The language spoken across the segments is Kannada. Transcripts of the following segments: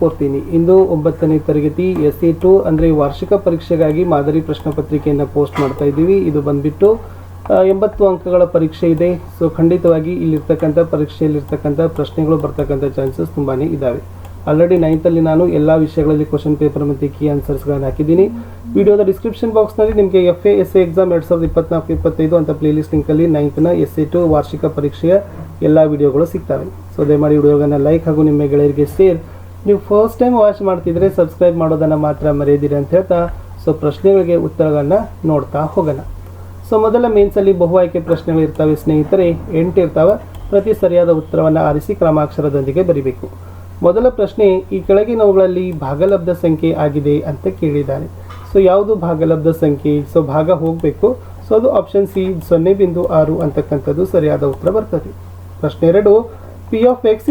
ಕೊಡ್ತೀನಿ. ಇಂದು 9ನೇ ತರಗತಿ SE2 ಅಂದರೆ ವಾರ್ಷಿಕ ಪರೀಕ್ಷೆಗಾಗಿ ಮಾದರಿ ಪ್ರಶ್ನೆ ಪತ್ರಿಕೆಯನ್ನು ಪೋಸ್ಟ್ ಮಾಡ್ತಾ ಇದ್ದೀವಿ. ಇದು ಬಂದ್ಬಿಟ್ಟು 80 ಅಂಕಗಳ ಪರೀಕ್ಷೆ ಇದೆ. ಸೊ ಖಂಡಿತವಾಗಿ ಇಲ್ಲಿರ್ತಕ್ಕಂಥ ಪರೀಕ್ಷೆಯಲ್ಲಿರ್ತಕ್ಕಂಥ ಪ್ರಶ್ನೆಗಳು ಬರ್ತಕ್ಕಂಥ ಚಾನ್ಸಸ್ ತುಂಬಾ ಇದ್ದಾವೆ. ಆಲ್ರೆಡಿ 9th ಅಲ್ಲಿ ನಾನು ಎಲ್ಲ ವಿಷಯಗಳಲ್ಲಿ ಕ್ವಶನ್ ಪೇಪರ್ ಮತ್ತು ಕೀ ಆನ್ಸರ್ಸ್ಗಳನ್ನು ಹಾಕಿದ್ದೀನಿ. ವಿಡಿಯೋದ ಡಿಸ್ಕ್ರಿಪ್ಷನ್ ಬಾಕ್ಸ್ನಲ್ಲಿ ನಿಮಗೆ FA SA ಎಕ್ಸಾಮ್ 2024-25 ಅಂತ ಪ್ಲೇಲಿಸ್ಟ್ ಲಿಂಕಲ್ಲಿ 9th SE2 ವಾರ್ಷಿಕ ಪರೀಕ್ಷೆಯ ಎಲ್ಲ ವಿಡಿಯೋಗಳು ಸಿಗ್ತವೆ. ಸೊ ದಯಮಾಡಿ ವಿಡಿಯೋಗಳನ್ನು ಲೈಕ್ ಹಾಗೂ ನಿಮ್ಮ ಗೆಳೆಯರಿಗೆ ಶೇರ್. ನೀವು ಫಸ್ಟ್ ಟೈಮ್ ವಾಚ್ ಮಾಡ್ತಿದ್ರೆ ಸಬ್ಸ್ಕ್ರೈಬ್ ಮಾಡೋದನ್ನು ಮಾತ್ರ ಮರೆಯದಿರಿ ಅಂತ ಹೇಳ್ತಾ ಸೊ ಪ್ರಶ್ನೆಗಳಿಗೆ ಉತ್ತರಗಳನ್ನು ನೋಡ್ತಾ ಹೋಗೋಣ. ಸೊ ಮೊದಲ ಮೇನ್ಸಲ್ಲಿ ಬಹು ಆಯ್ಕೆ ಪ್ರಶ್ನೆಗಳು ಇರ್ತವೆ ಸ್ನೇಹಿತರೆ, 8 ಇರ್ತವೆ. ಪ್ರತಿ ಸರಿಯಾದ ಉತ್ತರವನ್ನು ಆರಿಸಿ ಕ್ರಮಾಕ್ಷರದೊಂದಿಗೆ ಬರೀಬೇಕು. ಮೊದಲ ಪ್ರಶ್ನೆ, ಈ ಕೆಳಗಿನವುಗಳಲ್ಲಿ ಭಾಗಲಬ್ಧ ಸಂಖ್ಯೆ ಆಗಿದೆ ಅಂತ ಕೇಳಿದ್ದಾರೆ. ಸೊ ಯಾವುದು ಭಾಗಲಬ್ಧ ಸಂಖ್ಯೆ? ಸೊ ಭಾಗ ಹೋಗಬೇಕು. ಸೊ ಅದು ಆಪ್ಷನ್ ಸಿ 0.6 ಅಂತಕ್ಕಂಥದ್ದು ಸರಿಯಾದ ಉತ್ತರ ಬರ್ತದೆ. ಪ್ರಶ್ನೆ 2, P of x =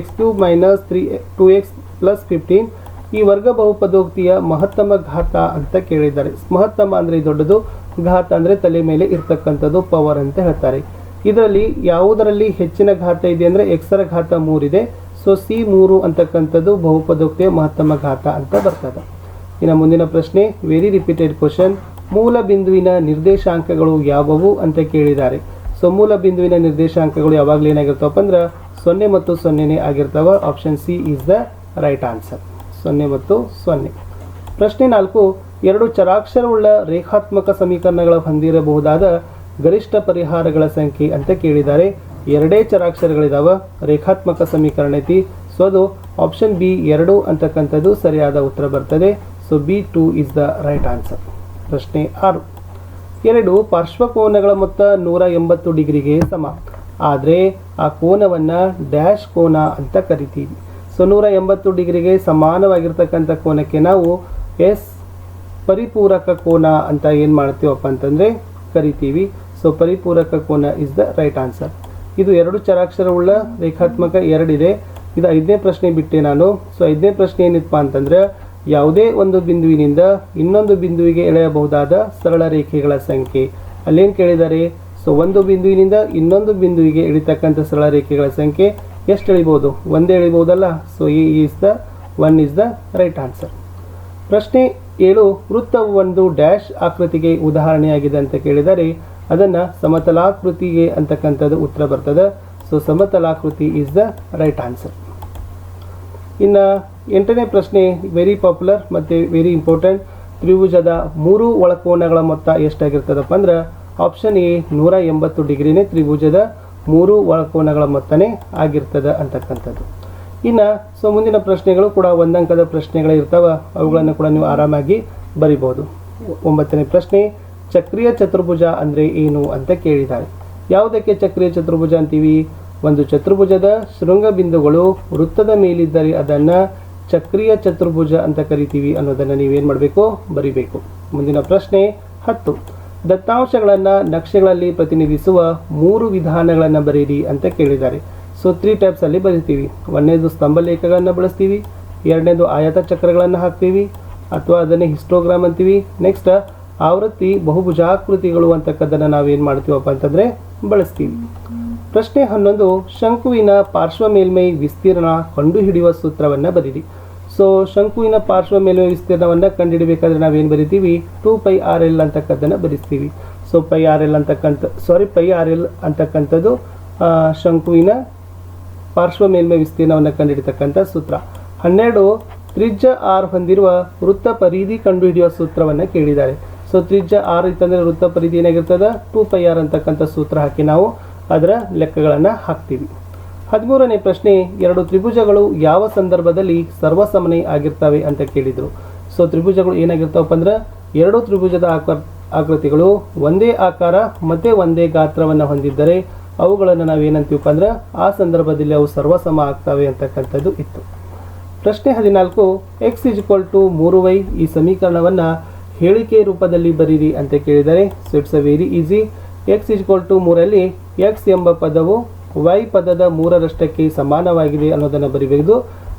x³ - 2x + 15 ಈ ವರ್ಗ ಬಹುಪದೋಕ್ತಿಯ ಮಹತ್ತಮ ಘಾತ ಅಂತ ಕೇಳಿದ್ದಾರೆ. ಮಹತ್ತಮ ಅಂದರೆ ದೊಡ್ಡದು, ಘಾತ ಅಂದರೆ ತಲೆ ಮೇಲೆ ಇರ್ತಕ್ಕಂಥದ್ದು, ಪವರ್ ಅಂತ ಹೇಳ್ತಾರೆ. ಇದರಲ್ಲಿ ಯಾವುದರಲ್ಲಿ ಹೆಚ್ಚಿನ ಘಾತ ಇದೆ ಅಂದರೆ x ರ ಘಾತ 3 ಇದೆ. ಸೊ C3 ಅಂತಕ್ಕಂಥದ್ದು ಬಹುಪದೋಕ್ತಿಯ ಮಹತ್ತಮ ಘಾತ ಅಂತ ಬರ್ತದೆ. ಇನ್ನು ಮುಂದಿನ ಪ್ರಶ್ನೆ, ವೆರಿ ರಿಪೀಟೆಡ್ ಕ್ವಶನ್, ಮೂಲ ಬಿಂದುವಿನ ನಿರ್ದೇಶಾಂಕಗಳು ಯಾವುವು ಅಂತ ಕೇಳಿದ್ದಾರೆ. ಸೊ ಮೂಲ ಬಿಂದುವಿನ ನಿರ್ದೇಶಾಂಕಗಳು ಯಾವಾಗಲೂ ಏನಾಗಿರ್ತಾವಪ್ಪ ಅಂದ್ರೆ 0 ಮತ್ತು 0ನೇ ಆಗಿರ್ತಾವೆ. Option C is the right answer, 0 ಮತ್ತು 0. ಪ್ರಶ್ನೆ 4, 2 ಚರಾಕ್ಷರವುಳ್ಳ ರೇಖಾತ್ಮಕ ಸಮೀಕರಣಗಳ ಹೊಂದಿರಬಹುದಾದ ಗರಿಷ್ಠ ಪರಿಹಾರಗಳ ಸಂಖ್ಯೆ ಅಂತ ಕೇಳಿದ್ದಾರೆ. 2 ಚರಾಕ್ಷರಗಳಿದಾವೆ, ರೇಖಾತ್ಮಕ ಸಮೀಕರಣ ಐತಿ. ಸೊ ಅದು ಆಪ್ಷನ್ ಬಿ 2 ಅಂತಕ್ಕಂಥದ್ದು ಸರಿಯಾದ ಉತ್ತರ ಬರ್ತದೆ. So B2 is the right answer. ಪ್ರಶ್ನೆ 6, 2 ಪಾರ್ಶ್ವಕೋನಗಳ ಮೊತ್ತ 180 ಡಿಗ್ರಿಗೆ ಸಮ, ಆದರೆ ಆ ಕೋನವನ್ನು ಡ್ಯಾಶ್ ಕೋನ ಅಂತ ಕರಿತೀವಿ. ಸೊ 180 ಡಿಗ್ರಿಗೆ ಸಮಾನವಾಗಿರ್ತಕ್ಕಂಥ ಕೋನಕ್ಕೆ ನಾವು ಎಸ್ ಪರಿಪೂರಕ ಕೋನ ಅಂತ ಏನು ಮಾಡ್ತೀವಪ್ಪ ಅಂತಂದರೆ ಕರಿತೀವಿ. ಸೊ ಪರಿಪೂರಕ ಕೋನ ಇಸ್ ದ ರೈಟ್ ಆನ್ಸರ್. ಇದು 2 ಚರಾಕ್ಷರವುಳ್ಳ ರೇಖಾತ್ಮಕ 2 ಇದೆ. ಇದು 5ನೇ ಪ್ರಶ್ನೆ ಬಿಟ್ಟೆ ನಾನು. ಸೊ 5ನೇ ಪ್ರಶ್ನೆ ಏನಿತ್ತಪ್ಪ ಅಂತಂದರೆ ಯಾವುದೇ ಒಂದು ಬಿಂದುವಿನಿಂದ ಇನ್ನೊಂದು ಬಿಂದುವಿಗೆ ಎಳೆಯಬಹುದಾದ ಸರಳ ರೇಖೆಗಳ ಸಂಖ್ಯೆ. ಅಲ್ಲೇನು ಕೇಳಿದ್ದಾರೆ? ಸೊ ಒಂದು ಬಿಂದುವಿನಿಂದ ಇನ್ನೊಂದು ಬಿಂದುವಿಗೆ ಎಳಿತಕ್ಕಂಥ ಸರಳ ರೇಖೆಗಳ ಸಂಖ್ಯೆ ಎಷ್ಟು ಎಳಿಬೋದು? ಒಂದೇ ಎಳಿಬಹುದಲ್ಲ. So one is the right answer. ಪ್ರಶ್ನೆ 7, ವೃತ್ತವು ಒಂದು ಡ್ಯಾಶ್ ಆಕೃತಿಗೆ ಉದಾಹರಣೆಯಾಗಿದೆ ಅಂತ ಕೇಳಿದರೆ ಅದನ್ನು ಸಮತಲಾಕೃತಿಗೆ ಅಂತಕ್ಕಂಥದ್ದು ಉತ್ತರ ಬರ್ತದೆ. ಸೊ ಸಮತಲಾಕೃತಿ ಈಸ್ ದ ರೈಟ್ ಆನ್ಸರ್. ಇನ್ನು 8ನೇ ಪ್ರಶ್ನೆ, ವೆರಿ ಪಾಪ್ಯುಲರ್ ಮತ್ತು ವೆರಿ ಇಂಪಾರ್ಟೆಂಟ್, ತ್ರಿಭುಜದ 3 ಒಳಕೋನಗಳ ಮೊತ್ತ ಎಷ್ಟಾಗಿರ್ತದಪ್ಪ ಅಂದ್ರೆ ಆಪ್ಷನ್ ಎ 180 ಡಿಗ್ರಿನೇ ತ್ರಿಭುಜದ 3 ಒಳಕೋನಗಳ ಮೊತ್ತನೇ ಆಗಿರ್ತದೆ ಅಂತಕ್ಕಂಥದ್ದು. ಇನ್ನು ಸೊ ಮುಂದಿನ ಪ್ರಶ್ನೆಗಳು ಕೂಡ ಒಂದಂಕದ ಪ್ರಶ್ನೆಗಳೇ ಇರ್ತವೆ, ಅವುಗಳನ್ನು ಕೂಡ ನೀವು ಆರಾಮಾಗಿ ಬರಿಬೋದು. 9ನೇ ಪ್ರಶ್ನೆ, ಚಕ್ರೀಯ ಚತುರ್ಭುಜ ಅಂದರೆ ಏನು ಅಂತ ಕೇಳಿದ್ದಾರೆ. ಯಾವುದಕ್ಕೆ ಚಕ್ರೀಯ ಚತುರ್ಭುಜ ಅಂತೀವಿ? ಒಂದು ಚತುರ್ಭುಜದ ಶೃಂಗ ಬಿಂದುಗಳು ವೃತ್ತದ ಮೇಲಿದ್ದರೆ ಅದನ್ನು ಚಕ್ರೀಯ ಚತುರ್ಭುಜ ಅಂತ ಕರಿತೀವಿ ಅನ್ನೋದನ್ನು ನೀವೇನು ಮಾಡಬೇಕು? ಬರಿಬೇಕು. ಮುಂದಿನ ಪ್ರಶ್ನೆ 10, ದತ್ತಾಂಶಗಳನ್ನು ನಕ್ಷೆಗಳಲ್ಲಿ ಪ್ರತಿನಿಧಿಸುವ 3 ವಿಧಾನಗಳನ್ನು ಬರೀರಿ ಅಂತ ಕೇಳಿದ್ದಾರೆ. ಸೊ 3 ಟೈಪ್ಸಲ್ಲಿ ಬರಿತೀವಿ. 1ನೇದು ಸ್ತಂಭಲೇಖಗಳನ್ನು ಬಳಸ್ತೀವಿ, 2ನೇದು ಆಯತ ಚಕ್ರಗಳನ್ನು ಹಾಕ್ತೀವಿ ಅಥವಾ ಅದನ್ನೇ ಹಿಸ್ಟೋಗ್ರಾಮ್ ಅಂತೀವಿ. ನೆಕ್ಸ್ಟ್ ಆವೃತ್ತಿ ಬಹುಭುಜಾಕೃತಿಗಳು ಅಂತಕ್ಕದ್ದನ್ನು ನಾವೇನು ಮಾಡ್ತೀವಪ್ಪ ಅಂತಂದರೆ ಬಳಸ್ತೀವಿ. ಪ್ರಶ್ನೆ 11, ಶಂಕುವಿನ ಪಾರ್ಶ್ವ ಮೇಲ್ಮೈ ವಿಸ್ತೀರ್ಣ ಕಂಡುಹಿಡಿಯುವ ಸೂತ್ರವನ್ನು ಬರೀರಿ. ಸೊ ಶಂಕುವಿನ ಪಾರ್ಶ್ವ ಮೇಲ್ಮೈ ವಿಸ್ತೀರ್ಣವನ್ನು ಕಂಡುಹಿಡಬೇಕಾದ್ರೆ ನಾವೇನು ಬರಿತೀವಿ? 2πrl ಅಂತಕ್ಕದ್ದನ್ನು ಬರೆಸ್ತೀವಿ. ಸೊ πrl ಅಂತಕ್ಕಂಥದ್ದು ಶಂಕುವಿನ ಪಾರ್ಶ್ವ ಮೇಲ್ಮೈ ವಿಸ್ತೀರ್ಣವನ್ನು ಕಂಡುಹಿಡಿತಕ್ಕಂಥ ಸೂತ್ರ. 12, ತ್ರಿಜ್ಯ r ಹೊಂದಿರುವ ವೃತ್ತ ಪರಿಧಿ ಕಂಡುಹಿಡಿಯುವ ಸೂತ್ರವನ್ನು ಕೇಳಿದ್ದಾರೆ. ಸೊ ತ್ರಿಜ್ಯ r ಇತ್ತಂದರೆ ವೃತ್ತ ಪರಿಧಿ ಏನಾಗಿರ್ತದೆ? 2πr ಅಂತಕ್ಕಂಥ ಸೂತ್ರ ಹಾಕಿ ನಾವು ಅದರ ಲೆಕ್ಕಗಳನ್ನು ಹಾಕ್ತೀವಿ. 13ನೇ ಪ್ರಶ್ನೆ, 2 ತ್ರಿಭುಜಗಳು ಯಾವ ಸಂದರ್ಭದಲ್ಲಿ ಸರ್ವಸಮನೆ ಆಗಿರ್ತವೆ ಅಂತ ಕೇಳಿದರು. ಸೊ ತ್ರಿಭುಜಗಳು ಏನಾಗಿರ್ತಾವಪ್ಪ ಅಂದ್ರೆ 2 ತ್ರಿಭುಜದ ಆಕೃತಿಗಳು ಒಂದೇ ಆಕಾರ ಮತ್ತು ಒಂದೇ ಗಾತ್ರವನ್ನು ಹೊಂದಿದ್ದರೆ ಅವುಗಳನ್ನು ನಾವೇನಂತೀವಪ್ಪ ಅಂದ್ರೆ ಆ ಸಂದರ್ಭದಲ್ಲಿ ಅವು ಸರ್ವಸಮ ಆಗ್ತವೆ ಅಂತಕ್ಕಂಥದ್ದು ಇತ್ತು. ಪ್ರಶ್ನೆ 14, x = 3y ಈ ಸಮೀಕರಣವನ್ನು ಹೇಳಿಕೆ ರೂಪದಲ್ಲಿ ಬರೀರಿ ಅಂತ ಕೇಳಿದರೆ. So it's a very easy. x = 3ರಲ್ಲಿ x ಎಂಬ ಪದವು y ಪದದ 3ರಷ್ಟಕ್ಕೆ ಸಮಾನವಾಗಿದೆ ಅನ್ನೋದನ್ನು ಬರಿಬಹುದು,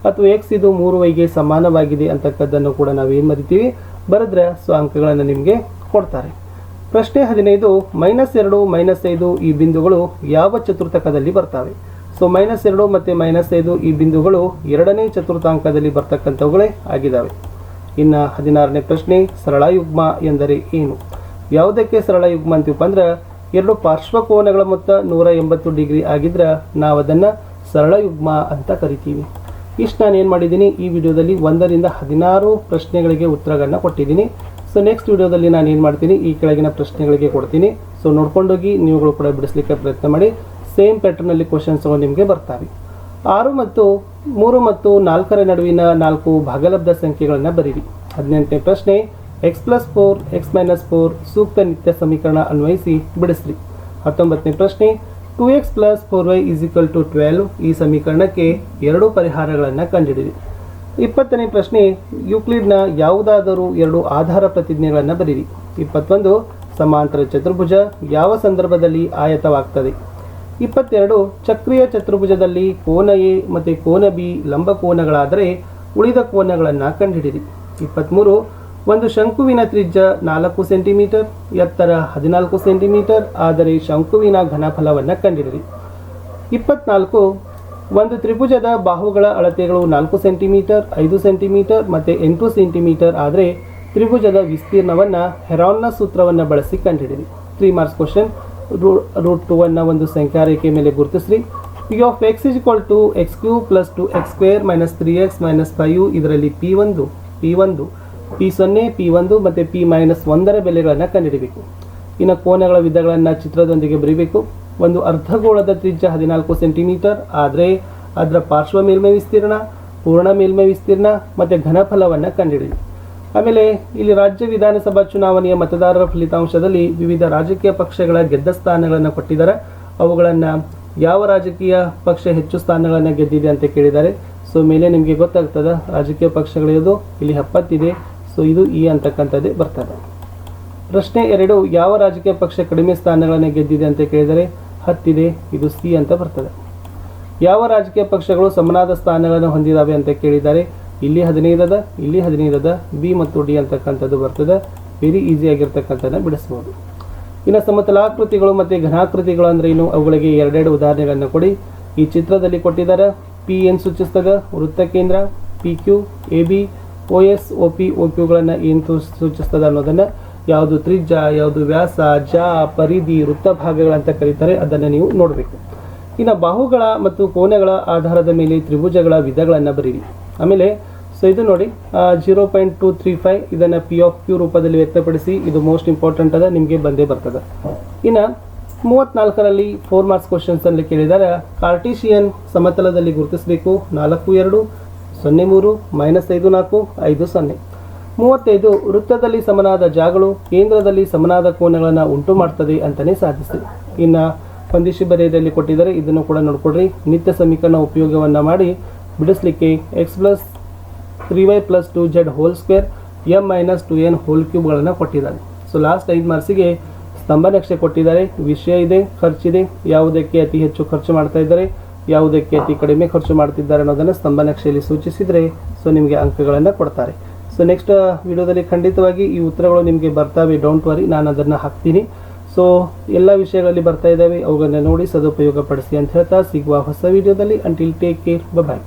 ಅಥವಾ x ಇದು 3yಗೆ ಸಮಾನವಾಗಿದೆ ಅಂತಕ್ಕದ್ದನ್ನು ಕೂಡ ನಾವೇನು ಬರಿತೀವಿ? ಬರೆದ್ರೆ ಸೊ ಅಂಕಗಳನ್ನು ನಿಮಗೆ ಕೊಡ್ತಾರೆ. ಪ್ರಶ್ನೆ 15, -2 -5 ಈ ಬಿಂದುಗಳು ಯಾವ ಚತುರ್ಥಕದಲ್ಲಿ ಬರ್ತವೆ? ಸೊ -2 ಮತ್ತು -5 ಈ ಬಿಂದುಗಳು ಎರಡನೇ ಚತುರ್ಥಾಂಕದಲ್ಲಿ ಬರ್ತಕ್ಕಂಥವುಗಳೇ ಆಗಿದ್ದಾವೆ. ಇನ್ನು 16ನೇ ಪ್ರಶ್ನೆ, ಸರಳ ಯುಗ್ಮ ಎಂದರೆ ಏನು? ಯಾವುದಕ್ಕೆ ಸರಳ ಯುಗ್ಮ ಅಂತೀವಪ್ಪ ಅಂದ್ರೆ ಎರಡು ಪಾರ್ಶ್ವಕೋನಗಳ ಮೊತ್ತ 180 ಡಿಗ್ರಿ ಆಗಿದ್ರೆ ನಾವು ಅದನ್ನು ಸರಳ ಯುಗ್ಮ ಅಂತ ಕರಿತೀವಿ. ಇಷ್ಟು ನಾನು ಏನು ಮಾಡಿದ್ದೀನಿ, ಈ ವಿಡಿಯೋದಲ್ಲಿ 1ರಿಂದ 16 ಪ್ರಶ್ನೆಗಳಿಗೆ ಉತ್ತರಗಳನ್ನ ಕೊಟ್ಟಿದ್ದೀನಿ. ಸೊ ನೆಕ್ಸ್ಟ್ ವಿಡಿಯೋದಲ್ಲಿ ನಾನು ಏನು ಮಾಡ್ತೀನಿ, ಈ ಕೆಳಗಿನ ಪ್ರಶ್ನೆಗಳಿಗೆ ಕೊಡ್ತೀನಿ. ಸೊ ನೋಡ್ಕೊಂಡೋಗಿ ನೀವುಗಳು ಕೂಡ ಬಿಡಿಸ್ಲಿಕ್ಕೆ ಪ್ರಯತ್ನ ಮಾಡಿ. ಸೇಮ್ ಪ್ಯಾಟರ್ನಲ್ಲಿ ಕ್ವಶನ್ಸ್ಗಳು ನಿಮಗೆ ಬರ್ತವೆ. 6 ಮತ್ತು 3 ಮತ್ತು 4ರ ನಡುವಿನ 4 ಭಾಗಲಬ್ಧ ಸಂಖ್ಯೆಗಳನ್ನು ಬರೀರಿ. 18ನೇ ಪ್ರಶ್ನೆ, x+4 x-4 ಸೂಕ್ತ ನಿತ್ಯ ಸಮೀಕರಣ ಅನ್ವಯಿಸಿ ಬಿಡಿಸ್ರಿ. 19ನೇ ಪ್ರಶ್ನೆ, 2x + 4y = 12 ಈ ಸಮೀಕರಣಕ್ಕೆ 2 ಪರಿಹಾರಗಳನ್ನು ಕಂಡುಹಿಡಿಯಿರಿ. 20ನೇ ಪ್ರಶ್ನೆ, ಯೂಕ್ಲಿಡ್ನ ಯಾವುದಾದರೂ 2 ಆಧಾರ ಪ್ರತಿಜ್ಞೆಗಳನ್ನು ಬರೀರಿ. 21, ಸಮಾಂತರ ಚತುರ್ಭುಜ ಯಾವ ಸಂದರ್ಭದಲ್ಲಿ ಆಯತವಾಗ್ತದೆ? 22, ಚಕ್ರೀಯ ಚತುರ್ಭುಜದಲ್ಲಿ ಕೋನ ಎ ಮತ್ತು ಕೋನ ಬಿ ಲಂಬ ಕೋನಗಳಾದರೆ ಉಳಿದ ಕೋನಗಳನ್ನು ಕಂಡುಹಿಡಿಯಿರಿ. 23, ಒಂದು ಶಂಕುವಿನ ತ್ರಿಜ್ಯ 4 ಸೆಂಟಿಮೀಟರ್, ಎತ್ತರ 14 ಸೆಂಟಿಮೀಟರ್ ಆದರೆ ಶಂಕುವಿನ ಘನಫಲವನ್ನು ಕಂಡುಹಿಡಿಯಿರಿ. 24, ಒಂದು ತ್ರಿಭುಜದ ಬಾಹುಗಳ ಅಳತೆಗಳು 4 ಸೆಂಟಿಮೀಟರ್, 5 ಸೆಂಟಿಮೀಟರ್ ಮತ್ತು 8 ಸೆಂಟಿಮೀಟರ್ ಆದರೆ ತ್ರಿಭುಜದ ವಿಸ್ತೀರ್ಣವನ್ನು ಹೆರಾನ್ನ ಸೂತ್ರವನ್ನು ಬಳಸಿ ಕಂಡುಹಿಡಿಯಿರಿ. 3 ಮಾರ್ಕ್ಸ್ ಕ್ವಶನ್. √2 ಅನ್ನು ಒಂದು ಸಂಖ್ಯಾ ರೇಖೆ ಮೇಲೆ ಗುರುತಿಸ್ರಿ. p of x = x³ + 2x² - 3x - 5 ಇದರಲ್ಲಿ p1 p0 p1 ಮತ್ತು p-1ರ ಬೆಲೆಗಳನ್ನು ಕಂಡುಹಿಡಿಯಬೇಕು. ಇನ್ನು ಕೋನಗಳ ವಿಧಗಳನ್ನು ಚಿತ್ರದೊಂದಿಗೆ ಬರೀಬೇಕು. ಒಂದು ಅರ್ಧಗೋಳದ ತ್ರಿಜ್ಯ 14 ಸೆಂಟಿಮೀಟರ್ ಆದರೆ ಅದರ ಪಾರ್ಶ್ವ ಮೇಲ್ಮೈ ವಿಸ್ತೀರ್ಣ, ಪೂರ್ಣ ಮೇಲ್ಮೈ ವಿಸ್ತೀರ್ಣ ಮತ್ತು ಘನಫಲವನ್ನು ಕಂಡುಹಿಡಿಯಿರಿ. ಆಮೇಲೆ ಇಲ್ಲಿ ರಾಜ್ಯ ವಿಧಾನಸಭಾ ಚುನಾವಣೆಯ ಮತದಾರರ ಫಲಿತಾಂಶದಲ್ಲಿ ವಿವಿಧ ರಾಜಕೀಯ ಪಕ್ಷಗಳ ಗೆದ್ದ ಸ್ಥಾನಗಳನ್ನು ಕೊಟ್ಟಿದ್ದಾರೆ. ಅವುಗಳನ್ನು ಯಾವ ರಾಜಕೀಯ ಪಕ್ಷ ಹೆಚ್ಚು ಸ್ಥಾನಗಳನ್ನು ಗೆದ್ದಿದೆ ಅಂತ ಕೇಳಿದ್ದಾರೆ. ಸೊ ಮೇಲೆ ನಿಮಗೆ ಗೊತ್ತಾಗ್ತದೆ ರಾಜಕೀಯ ಪಕ್ಷಗಳಿರೋದು ಇಲ್ಲಿ 70 ಇದೆ. ಸೊ ಇದು ಇ ಅಂತಕ್ಕಂಥದ್ದೇ ಬರ್ತದೆ. ಪ್ರಶ್ನೆ 2, ಯಾವ ರಾಜಕೀಯ ಪಕ್ಷ ಕಡಿಮೆ ಸ್ಥಾನಗಳನ್ನು ಗೆದ್ದಿದೆ ಅಂತ ಕೇಳಿದರೆ 10 ಇದೆ. ಇದು ಸಿ ಅಂತ ಬರ್ತದೆ. ಯಾವ ರಾಜಕೀಯ ಪಕ್ಷಗಳು ಸಮನಾದ ಸ್ಥಾನಗಳನ್ನು ಹೊಂದಿದ್ದಾವೆ ಅಂತ ಕೇಳಿದ್ದಾರೆ. ಇಲ್ಲಿ 15 ಅದ, ಇಲ್ಲಿ 15 ಅದ, ಬಿ ಮತ್ತು ಡಿ ಅಂತಕ್ಕಂಥದ್ದು ಬರ್ತದೆ. ವೆರಿ ಈಸಿ ಆಗಿರ್ತಕ್ಕಂಥದ್ದನ್ನು ಬಿಡಿಸ್ಬೋದು. ಇನ್ನು ಸಮತಲಾಕೃತಿಗಳು ಮತ್ತು ಘನಾಕೃತಿಗಳು ಅಂದರೆ ಏನು, ಅವುಗಳಿಗೆ 2 ಉದಾಹರಣೆಗಳನ್ನು ಕೊಡಿ. ಈ ಚಿತ್ರದಲ್ಲಿ ಕೊಟ್ಟಿದ್ದಾರೆ. ಪಿ ಏನು ಸೂಚಿಸ್ತದೆ? ವೃತ್ತ ಕೇಂದ್ರ. P Q, A B, O S, O P, O ಕ್ಯೂಗಳನ್ನು ಏನು ಸೂಚಿಸ್ತದೆ ಅನ್ನೋದನ್ನು, ಯಾವುದು ತ್ರಿಜ್ಯ, ಯಾವುದು ವ್ಯಾಸ, ಜ, ಪರಿಧಿ, ವೃತ್ತ ಭಾಗಗಳಂತ ಕರೀತಾರೆ. ಅದನ್ನು ನೀವು ನೋಡಬೇಕು. ಇನ್ನು ಬಾಹುಗಳ ಮತ್ತು ಕೋನಗಳ ಆಧಾರದ ಮೇಲೆ ತ್ರಿಭುಜಗಳ ವಿಧಗಳನ್ನು ಬರೀರಿ. ಆಮೇಲೆ ಸೊ ಇದು ನೋಡಿ 0.235 ಇದನ್ನು ಪಿ ಆಫ್ ಕ್ಯೂ ರೂಪದಲ್ಲಿ ವ್ಯಕ್ತಪಡಿಸಿ. ಇದು ಮೋಸ್ಟ್ ಇಂಪಾರ್ಟೆಂಟ್ ಅದ, ನಿಮಗೆ ಬಂದೇ ಬರ್ತದೆ. ಇನ್ನು 34ರಲ್ಲಿ 4 ಮಾರ್ಕ್ಸ್ ಕ್ವಶನ್ಸಲ್ಲಿ ಕೇಳಿದ್ದಾರೆ. ಕಾರ್ಟೀಷಿಯನ್ ಸಮತಲದಲ್ಲಿ ಗುರುತಿಸಬೇಕು. 4 2 0 3 -5 4 5 0. 35 ವೃತ್ತದಲ್ಲಿ ಸಮನಾದ ಜಾಗಗಳು ಕೇಂದ್ರದಲ್ಲಿ ಸಮನಾದ ಕೋನಗಳನ್ನು ಉಂಟು ಮಾಡ್ತದೆ ಅಂತಲೇ ಸಾಧಿಸಿ. ಇನ್ನು ಹೊಂದಿಸಿ ಬರೆಯದಲ್ಲಿ ಕೊಟ್ಟಿದ್ದಾರೆ. ಇದನ್ನು ಕೂಡ ನೋಡ್ಕೊಡ್ರಿ. ನಿತ್ಯ ಸಮೀಕರಣ ಉಪಯೋಗವನ್ನು ಮಾಡಿ ಬಿಡಿಸ್ಲಿಕ್ಕೆ x + 3y + 2z² m - 2n ಹೋಲ್³ ಕೊಟ್ಟಿದ್ದಾರೆ. ಸೊ ಲಾಸ್ಟ್ 5 ಮಾರ್ಕ್ಸಿಗೆ ಸ್ತಂಭ ನಕ್ಷೆ ಕೊಟ್ಟಿದ್ದಾರೆ. ವಿಷಯ ಇದೆ, ಖರ್ಚಿದೆ, ಯಾವುದಕ್ಕೆ ಅತಿ ಹೆಚ್ಚು ಖರ್ಚು ಮಾಡ್ತಾ ಇದ್ದಾರೆ, ಯಾವುದಕ್ಕೆ ಅತಿ ಕಡಿಮೆ ಖರ್ಚು ಮಾಡ್ತಿದ್ದಾರೆ ಅನ್ನೋದನ್ನು ಸ್ತಂಭ ನಕ್ಷೆಯಲ್ಲಿ ಸೂಚಿಸಿದರೆ ಸೊ ನಿಮಗೆ ಅಂಕಗಳನ್ನು ಕೊಡ್ತಾರೆ. ಸೊ ನೆಕ್ಸ್ಟ್ ವಿಡಿಯೋದಲ್ಲಿ ಖಂಡಿತವಾಗಿ ಈ ಉತ್ತರಗಳು ನಿಮಗೆ ಬರ್ತಾವೆ. ಡೋಂಟ್ ವರಿ, ನಾನು ಅದನ್ನು ಹಾಕ್ತೀನಿ. ಸೊ ಎಲ್ಲ ವಿಷಯಗಳಲ್ಲಿ ಬರ್ತಾ ಇದ್ದಾವೆ, ಅವುಗಳನ್ನ ನೋಡಿ ಸದುಪಯೋಗ ಪಡಿಸಿ ಅಂತ ಹೇಳ್ತಾ ಸಿಗುವ ಹೊಸ ವಿಡಿಯೋದಲ್ಲಿ. ಅಂಟಿಲ್ ಟೇಕ್ ಕೇರ್, ಬಾಯ್.